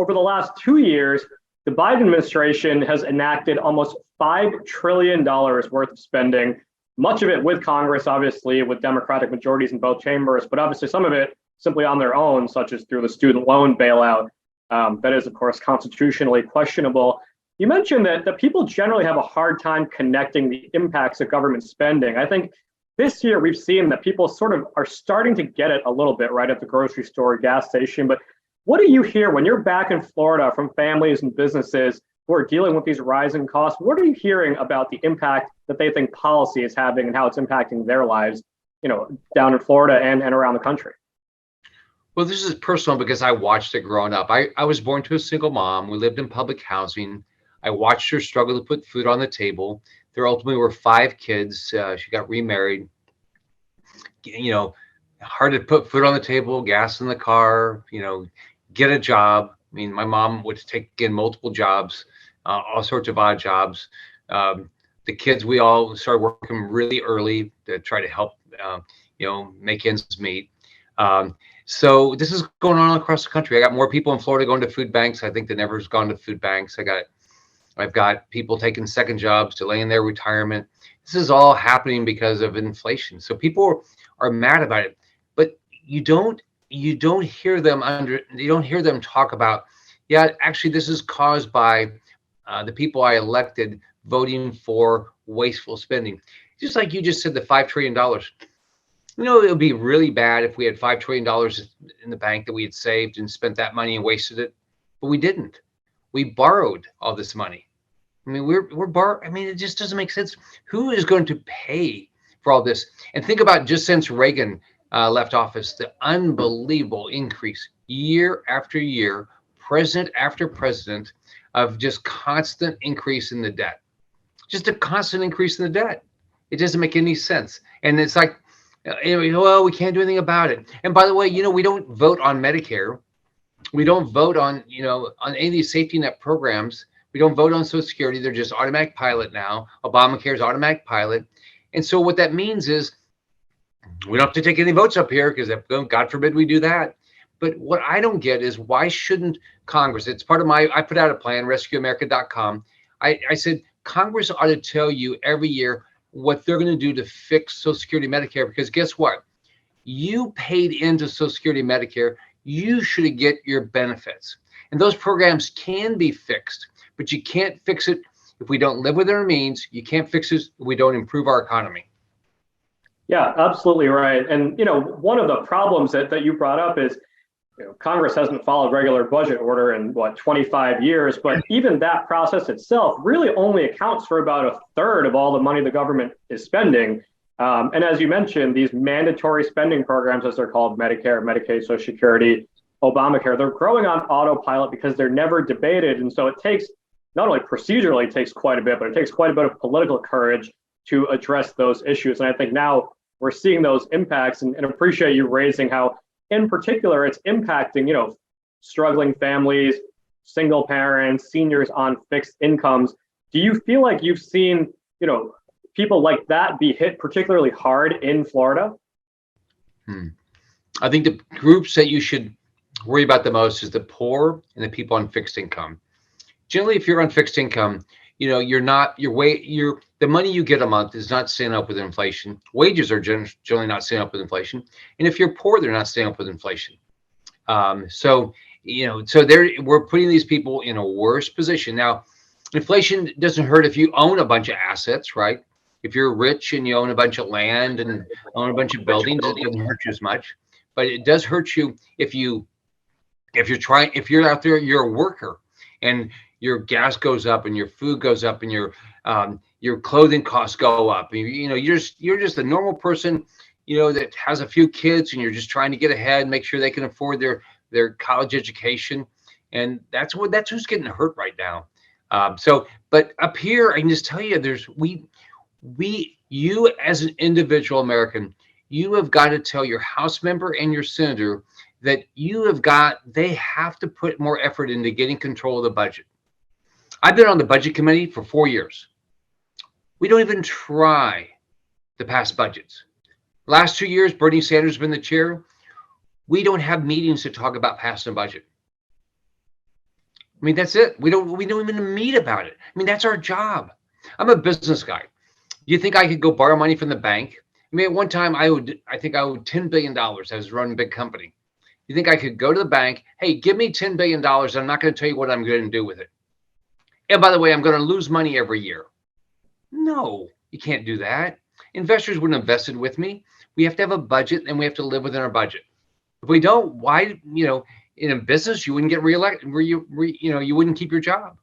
over the last 2 years, the Biden administration has enacted almost $5 trillion worth of spending, much of it with Congress, obviously, with Democratic majorities in both chambers, but obviously some of it simply on their own, such as through the student loan bailout. That is, of course, constitutionally questionable. You mentioned that people generally have a hard time connecting the impacts of government spending. I think this year we've seen that people sort of are starting to get it a little bit, right, at the grocery store, gas station. But what do you hear when you're back in Florida from families and businesses who are dealing with these rising costs? What are you hearing about the impact that they think policy is having and how it's impacting their lives, down in Florida and around the country? Well, this is personal because I watched it growing up. I was born to a single mom. We lived in public housing. I watched her struggle to put food on the table. There ultimately were 5 kids. She got remarried. Hard to put food on the table, gas in the car, get a job. I mean, my mom would take in multiple jobs, all sorts of odd jobs. The kids, we all started working really early to try to help, make ends meet. So this is going on across the country. I got more people in Florida going to food banks, I think, than ever has gone to food banks. I've got people taking second jobs, delaying their retirement. This is all happening because of inflation. So people are mad about it, but you don't hear them talk about, yeah, actually this is caused by the people I elected voting for wasteful spending. Just like you just said, the $5 trillion. It would be really bad if we had $5 trillion in the bank that we had saved and spent that money and wasted it, but we didn't. We borrowed all this money. I mean, we're borrowing. I mean, it just doesn't make sense. Who is going to pay for all this? And think about just since Reagan left office, the unbelievable increase year after year, president after president, of just constant increase in the debt. Just a constant increase in the debt. It doesn't make any sense. And it's like, well, we can't do anything about it. And by the way, we don't vote on Medicare. We don't vote on, on any of these safety net programs. We don't vote on Social Security. They're just automatic pilot now. Obamacare is automatic pilot. And so what that means is we don't have to take any votes up here because God forbid we do that. But what I don't get is why shouldn't Congress, it's part of I put out a plan, rescueamerica.com. I said, Congress ought to tell you every year what they're going to do to fix Social Security, Medicare, because guess what? You paid into Social Security, Medicare. You should get your benefits. And those programs can be fixed, but you can't fix it if we don't live within our means. You can't fix it if we don't improve our economy. Yeah, absolutely right. And, one of the problems that you brought up is, Congress hasn't followed regular budget order in 25 years, but even that process itself really only accounts for about a third of all the money the government is spending. And as you mentioned, these mandatory spending programs, as they're called, Medicare, Medicaid, Social Security, Obamacare, they're growing on autopilot because they're never debated. And so it takes, not only procedurally takes quite a bit, but it takes quite a bit of political courage to address those issues. And I think now we're seeing those impacts, and appreciate you raising how, in particular, it's impacting, struggling families, single parents, seniors on fixed incomes. Do you feel like you've seen, people like that be hit particularly hard in Florida? I think the groups that you should worry about the most is the poor and the people on fixed income. Generally, if you're on fixed income, the money you get a month is not staying up with inflation. Wages are generally not staying up with inflation. And if you're poor, they're not staying up with inflation. So we're putting these people in a worse position. Now, inflation doesn't hurt if you own a bunch of assets, right? If you're rich and you own a bunch of land and own a bunch of buildings, it doesn't hurt you as much. But it does hurt you if you're out there, you're a worker and your gas goes up and your food goes up and your clothing costs go up. You're just a normal person, that has a few kids and you're just trying to get ahead, make sure they can afford their college education. And that's who's getting hurt right now. But up here, I can just tell you, you as an individual American, you have got to tell your House member and your senator that they have to put more effort into getting control of the budget. I've been on the budget committee for 4 years. We don't even try to pass budgets. Last 2 years, Bernie Sanders has been the chair. We don't have meetings to talk about passing a budget. I mean, that's it. We don't even meet about it. I mean, that's our job. I'm a business guy. Do you think I could go borrow money from the bank? I mean, at one time I think I owed $10 billion. I was running a big company. You think I could go to the bank? Hey, give me $10 billion. I'm not going to tell you what I'm going to do with it. And by the way, I'm going to lose money every year. No, you can't do that. Investors wouldn't have invested with me. We have to have a budget and we have to live within our budget. If we don't, why, in a business, you wouldn't get reelected, you wouldn't keep your job.